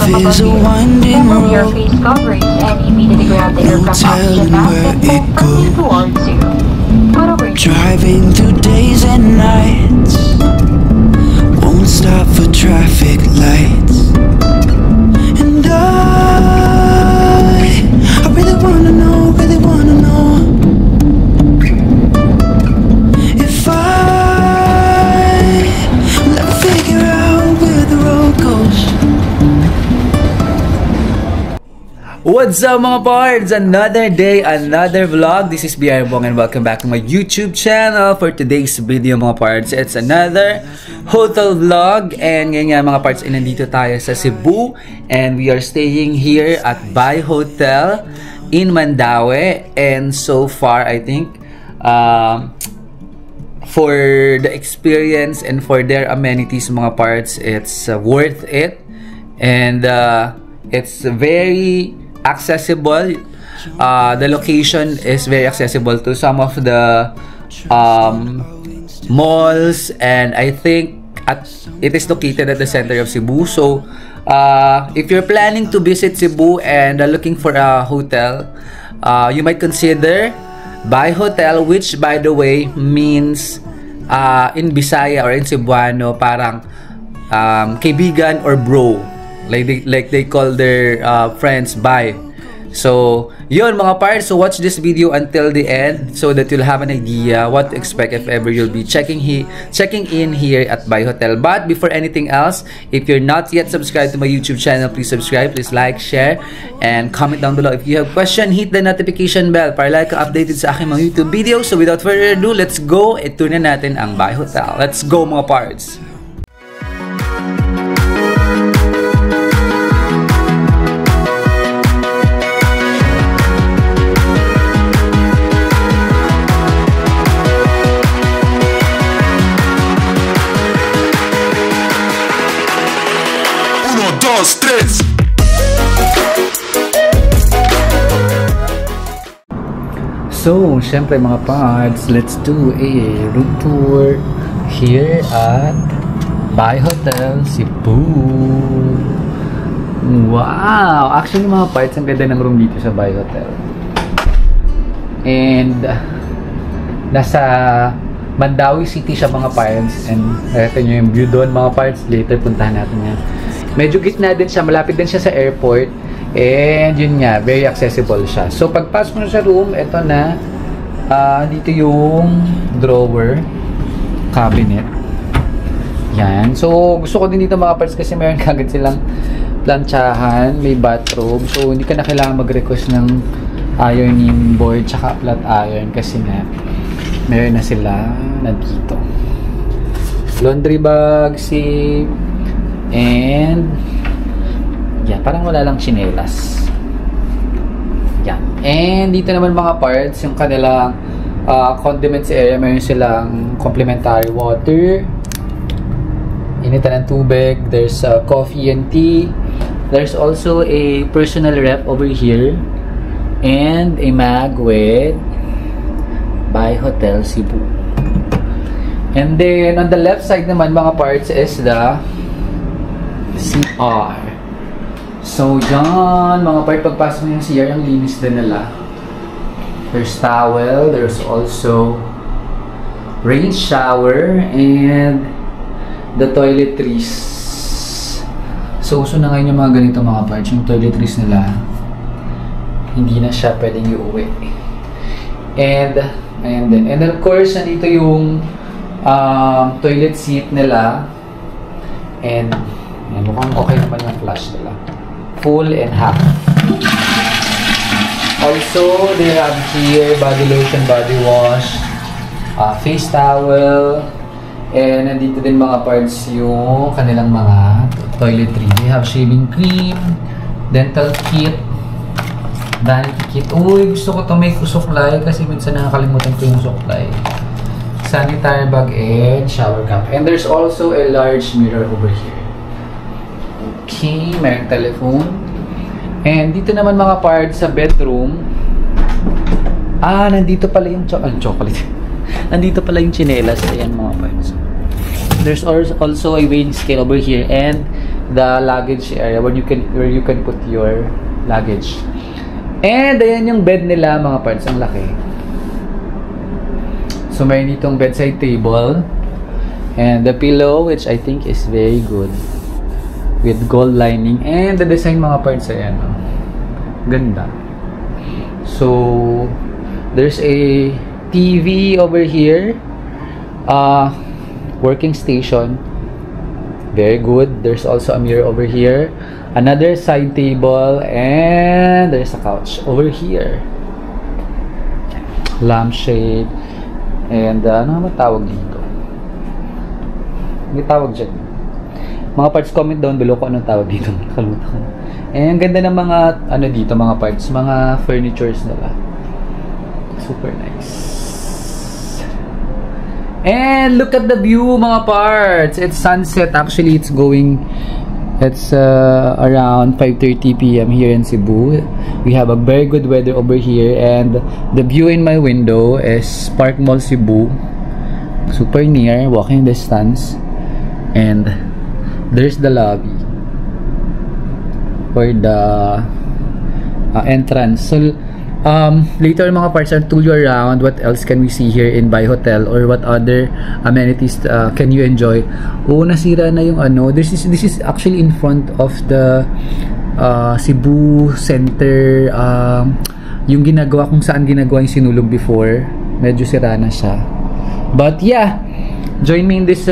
is a winding road, your face coverings and immediately grab the aircraft oxygen mask and proceed towards you. driving through days and nights, won't stop for traffic lights. And I really wanna know if I'll ever figure out where the road goes. What's up mga pards? Another day, another vlog. This is BR Bong and welcome back to my YouTube channel. For today's video mga pards, it's another hotel vlog. And ngayon nga mga pards, nandito tayo sa Cebu. And we are staying here at Bay Hotel in Mandaue. And so far, I think, for the experience and for their amenities mga pards, it's worth it. And it's very accessible. The location is very accessible to some of the malls, and I think it is located at the center of Cebu. So if you're planning to visit Cebu and looking for a hotel, you might consider Bay Hotel, which by the way means in Bisaya or in Cebuano parang kaibigan or bro. Like they call their friends Bay. So, yun mga parts. So, watch this video until the end so that you'll have an idea what to expect if ever you'll be checking in here at Bay Hotel. But before anything else, if you're not yet subscribed to my YouTube channel, please subscribe, please like, share, and comment down below. If you have question, hit the notification bell para like ka updated sa aking mga YouTube videos. So, without further ado, let's go. Ito na natin ang Bay Hotel. Let's go mga parts. So, syempre mga pards, let's do a room tour here at Bay Hotel, Cebu. Wow! Actually mga pards, ang ganda ng room dito sa Bay Hotel. And nasa Mandaue City siya mga pards. And nakita nyo yung view doon mga pards. Later puntahan natin yan. Medyo gitna din siya, malapit din siya sa airport. And yun nga, very accessible siya. So pagpasok mo sa room, ito na dito yung drawer cabinet. Yan. So gusto ko din dito mga parts kasi meron kagad silang planchahan, may bathrobe. So hindi ka na kailangan mag-request ng ironing board tsaka flat iron kasi nga meron na sila na dito. Laundry bag, sink, and yan, parang wala lang tsinelas. Yan. And dito naman mga parts, yung kanilang condiments area, mayroon silang complimentary water, initan ng tubig, there's coffee and tea, there's also a personal ref over here, and a mag with Bay Hotel Cebu. And then on the left side naman mga parts is the CR. So, dyan, mga part, pagpasok mo yung CR, yung linis din nila. There's towel, there's also rain shower, and the toiletries. So, uso na ngayon yung mga ganito mga parts, yung toiletries nila, hindi na siya pwedeng iuwi. And then of course, nandito yung toilet seat nila, and mukhang okay naman yung flush nila. Full and half. Also, they have here body lotion, body wash, face towel, and nandito din mga parts yung kanilang mga toiletry. They have shaving cream, dental kit, vanity kit. Uy, gusto ko to make suklay kasi minsan nakakalimutan ko yung suklay. Sanitary bag and shower cap. And there's also a large mirror over here. Okay, mayroong telephone. And dito naman mga parts sa bedroom. Nandito pala yung chocolate. Nandito pala yung tsinelas. Ayan mga parts. There's also a weighing scale over here and the luggage area where you can put your luggage. And ayan yung bed nila mga parts, ang laki. So mayroon ditong bedside table and the pillow, which I think is very good, with gold lining, and the design mga parts, ayan, ganda. So there's a TV over here, working station, very good. There's also a mirror over here, another side table, and there's a couch over here, lampshade, and ano naman tawag dito? May tawag dyan. Mga parts, comment down below kung anong tawag dito. Nakalimutan ko. And ang ganda ng mga ano dito, mga parts, mga furnitures nila. Super nice. And look at the view mga parts. It's sunset. Actually, it's around 5:30 p.m. here in Cebu. We have a very good weather over here, and the view in my window is Park Mall Cebu. Super near, walking distance. And there's the lobby for the entrance. So later mga parts, I'll tour you around what else can we see here in Bai Hotel, or what other amenities can you enjoy. Nasira na yung ano. This is actually in front of the Cebu Center, yung ginagawa kung saan ginagawa yung sinulog before. Medyo sira na siya. But yeah, join me in this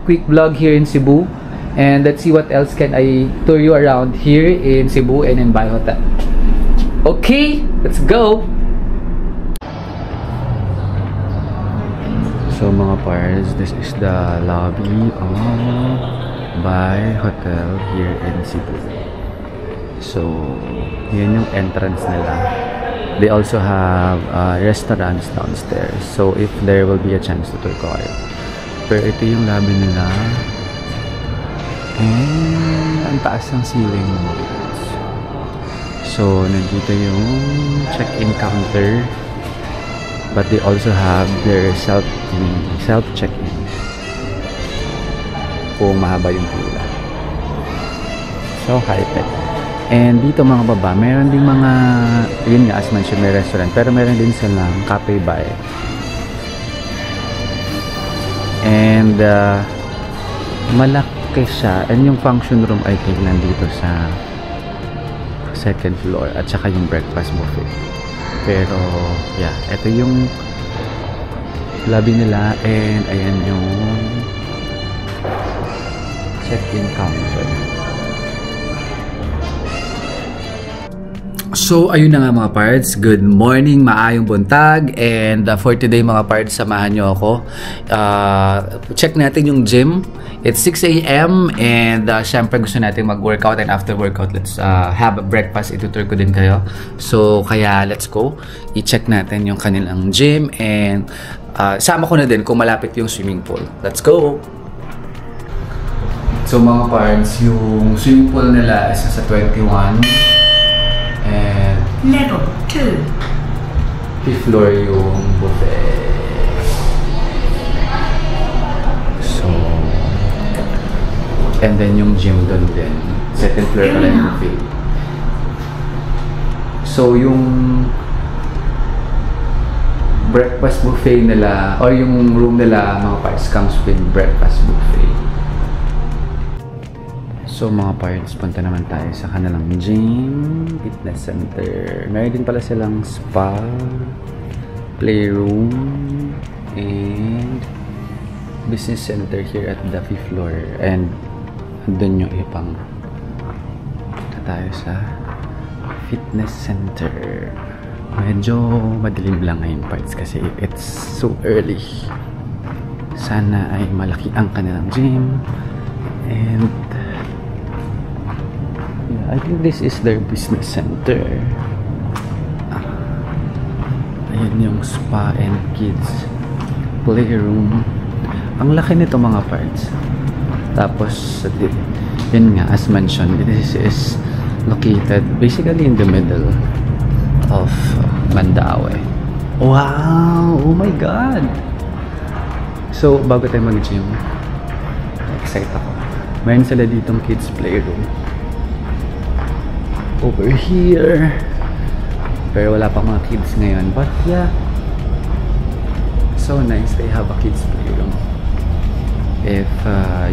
quick vlog here in Cebu, and let's see what else can I tour you around here in Cebu and in Bai Hotel. Okay, let's go! So mga parts, this is the lobby of Bai Hotel here in Cebu. So, yun yung entrance nila. They also have restaurants downstairs. So, if there will be a chance to tour ko kayo. Pero ito yung lobby nila. And ang taas ng ceiling mo. So, nandito yung check-in counter. But they also have their self-check-in. Kung mahaba yung pila. So, high-tech. And dito mga baba, meron ding mga, yun nga, as mentioned, may restaurant. Pero meron din silang cafe bar. And malaki siya. And yung function room, I think, nandito sa second floor. At saka yung breakfast buffet. Pero, yeah, ito yung lobby nila. And ayan yung check-in counter. So, ayun na nga mga parts. Good morning, maayong buntag. And for today mga parts, samahan nyo ako. Check natin yung gym. It's 6 a.m. And syempre gusto natin mag-workout. And after workout, let's have a breakfast. Itutur ko din kayo. So, kaya let's go. I-check natin yung kanilang gym. And sama ko na din kung malapit yung swimming pool. Let's go! So mga parts, yung swimming pool nila is sa 21. And Level 2. fifth floor yung buffet. So, and then yung gym doon din. Second floor pala yung buffet. So, yung breakfast buffet nila, or yung room nila, mga parts, comes with breakfast buffet. So mga parts, punta naman tayo sa kanilang gym, fitness center. Meron din pala silang spa, playroom, and business center here at the 5th floor. And doon yung ipang. Punta tayo sa fitness center. Medyo madilim lang ngayon parts kasi it's so early. Sana ay malaki ang kanilang gym. And I think this is their business center. Ayan yung spa and kids playroom. Ang laki nito mga parts. Tapos, yun nga, as mentioned, this is located basically in the middle of Mandaue. Wow! Oh my God! So, bago tayo mag-gym, excited ako. Meron sila ditong kids playroom. Over here. Pero wala pa mga kids ngayon. But yeah, so nice they have a kids playroom. If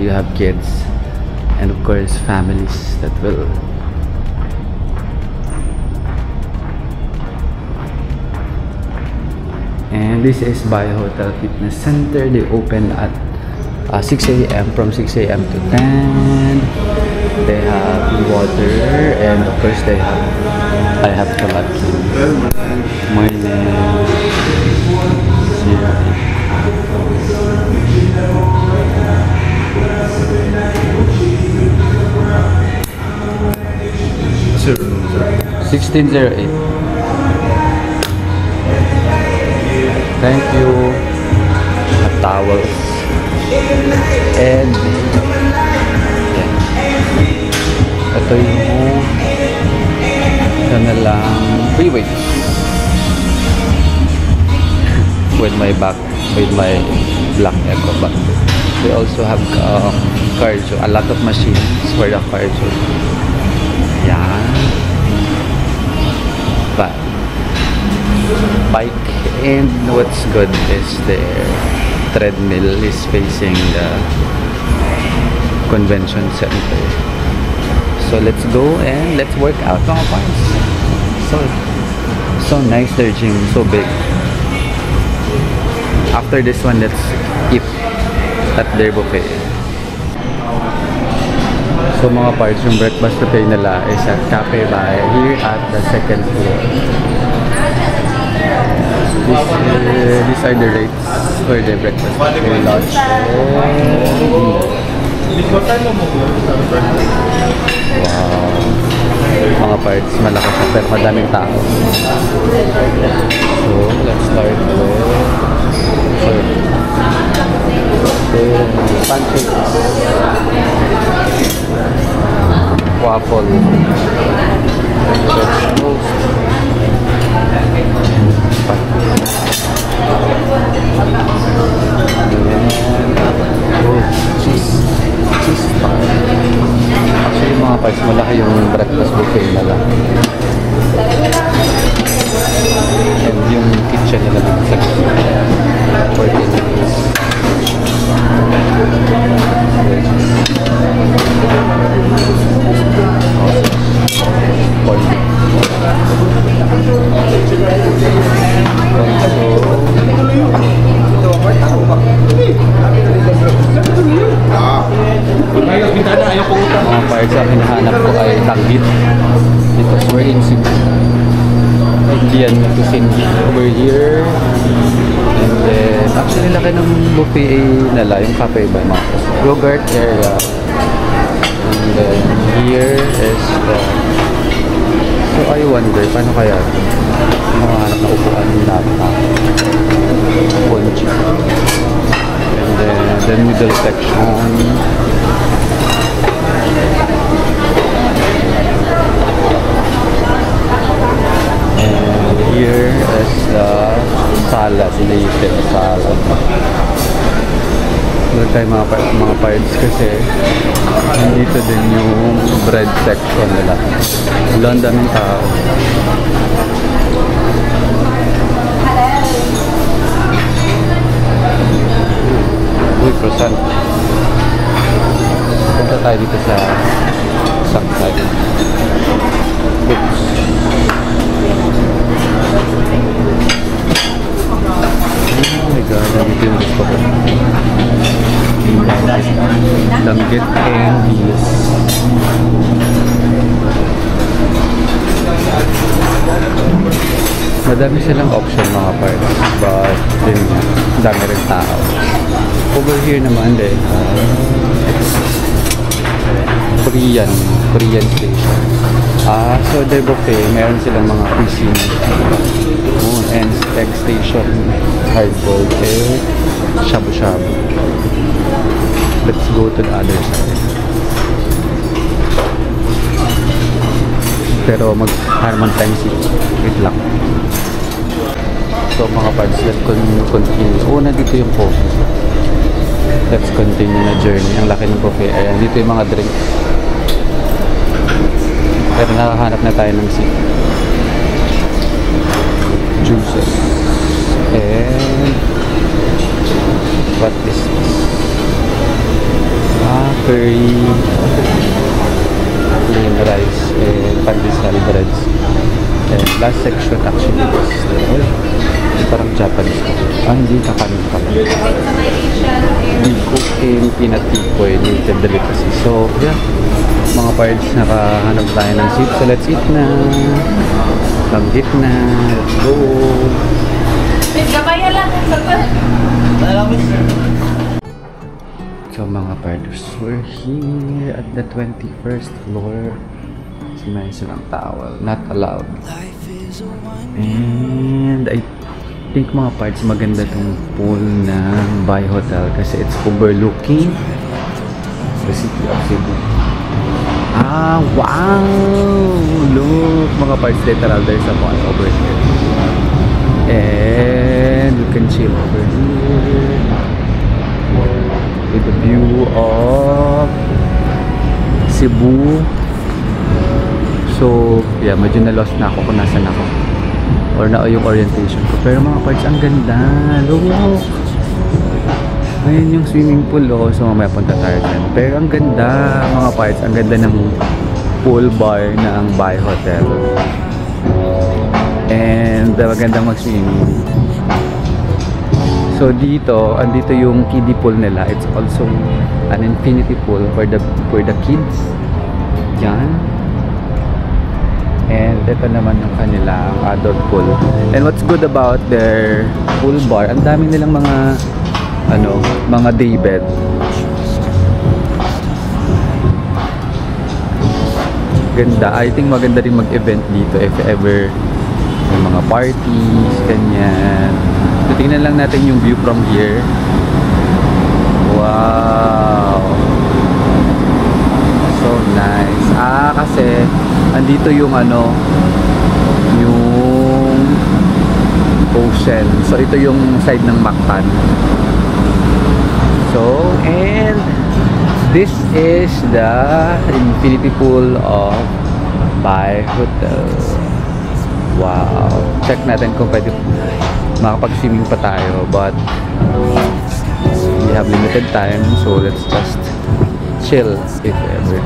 you have kids, and of course families that will and this is Bio Hotel Fitness Center. They open at 6 a.m. from 6 a.m. to 10. They have water and of course they have I have kalaki. Morning. 1608. Thank you. Towels. And yan. Ito yung kanilang free weights. With my back, with my black echo back. They also have cardio, a lot of machines for the cardio. Yan. But bike, and what's good is their treadmill is facing the convention center. So let's go and let's work out mga parts. So nice, their gym, so big. After this one, let's eat at their buffet. So mga parts, yung breakfast buffet nila is at Cafe Bay here at the second floor. These are the rates for the breakfast buffet, lunch, and dinner. Wow! Mga parts, malaki siya pero madaming tao. So let's start with pancakes, waffle, French toast, cheese star. Actually mga parts, malaki yung breakfast buffet nila. And yung kitchen nila sa for dinner. Mga parts ang hinahanap ko ay tanggit because we're in Indian cuisine over here. And then actually laki ng buffet nila yung Cafe Bay Marcos yogurt area. And then here is the, so I wonder paano kaya makahanap na upuan na ponchi. And then the middle section, and here is the salad, little salad. Doon tayo mga parts kasi nandito din yung bread section nila. Ang daming tao. Uy, croissant. Punta tayo dito sa side. Oops. Oh my god, nandito yung gusto ko. Damgit and bees. Madami silang option mga parts, but din dami rin tao. Over here naman din Korean station. So their buffet, meron silang mga cuisine. And egg station, hard-boiled egg, shabu-shabu. Let's go to the other side. Pero mag-Harman Time City. Wait lang. So mga parts, let's continue. Nandito yung coffee. Let's continue na journey. Ang laki ng buffet. Ayan, dito yung mga drinks. Pero nakahanap na tayo ng seat. Juices. And what is this? Curry, plain rice, and pandesal breads. And last section actually is parang Japanese. Hindi kakanin pa. Cooking peanut tipoy native delicacy. So yeah, mga parents, nakahanap tayo ng seat. So let's eat na. Langgit na. Let's go. Gamaya lang. So mga parents, we're here at the 21st floor. May silang towel, not allowed. And I think mga parts, maganda tong pool ng Bai Hotel kasi it's overlooking the city of Cebu. Wow! Look mga parts, literal, there's a pond over here. And you can chill over here with the view of Cebu. So, yeah, medyo na-lost na ako kung nasan ako. Or na yung orientation ko. Pero mga parts, ang ganda. Look! Ngayon yung swimming pool, oh. So, mamaya punta tayo dyan. Pero ang ganda, mga parts. Ang ganda ng pool bar ng Bai Hotel. And magandang mag-swimming. So, dito, andito yung kiddie pool nila. It's also an infinity pool for the kids. Yan. And ito naman yung kanilang adult pool. And what's good about their pool bar, ang dami nilang mga day bed. Ganda. I think maganda rin mag-event dito if ever may mga parties, ganyan. So, tingnan lang natin yung view from here. Wow! So nice. Kasi andito yung yung ocean. So ito yung side ng Mactan. So, and this is the infinity pool of Bai Hotel. Wow. Check natin kung pwede makapag-swimming pa tayo, but we have limited time, so let's just chill if ever.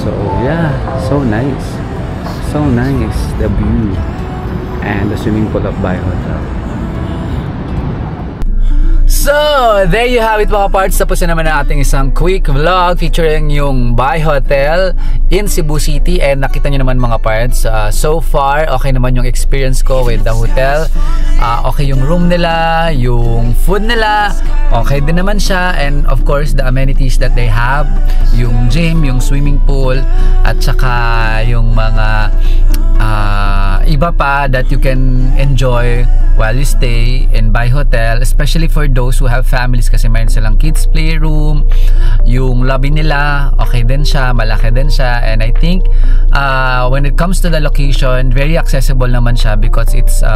So yeah, so nice. So nice, the view and the swimming pool of Bai Hotel. So, there you have it mga parts. Tapos na naman ang ating isang quick vlog featuring yung Bai Hotel in Cebu City. And nakita nyo naman mga parts, so far, okay naman yung experience ko with the hotel. Okay yung room nila, yung food nila, okay din naman siya. And of course, the amenities that they have, yung gym, yung swimming pool, at saka yung mga iba pa that you can enjoy while you stay in Bai Hotel, especially for those who have families kasi mayroon silang kids playroom, yung lobby nila okay din siya, malaki din siya. And I think when it comes to the location, very accessible naman siya because it's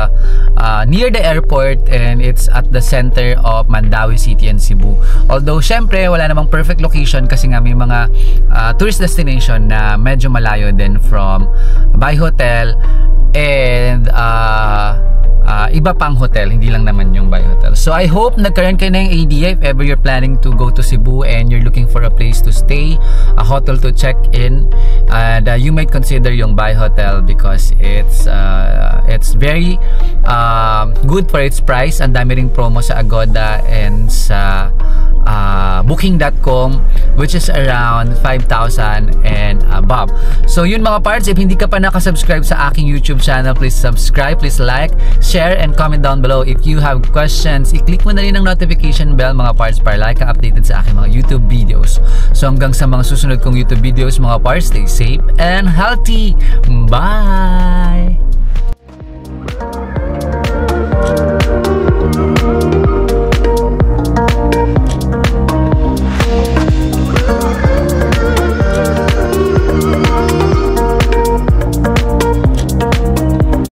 near the airport and it's at the center of Mandaue City and Cebu. Although syempre wala namang perfect location kasi nga may mga tourist destination na medyo malayo din from Bai Hotel and iba pang hotel, hindi lang naman yung Bai Hotel. So I hope nagkaroon kayo ng idea if ever you're planning to go to Cebu and you're looking for a place to stay, a hotel to check in, and you might consider yung Bai Hotel because it's very good for its price. Ang dami ring promo sa Agoda and sa booking.com, which is around 5,000 and above. So yun mga parts, if hindi ka pa nakasubscribe sa aking YouTube channel, please subscribe, please like, share, and comment down below. If you have questions, i-click mo na rin ang notification bell mga parts para like ka updated sa aking mga YouTube videos. So hanggang sa mga susunod kong YouTube videos mga parts, stay safe and healthy. Bye!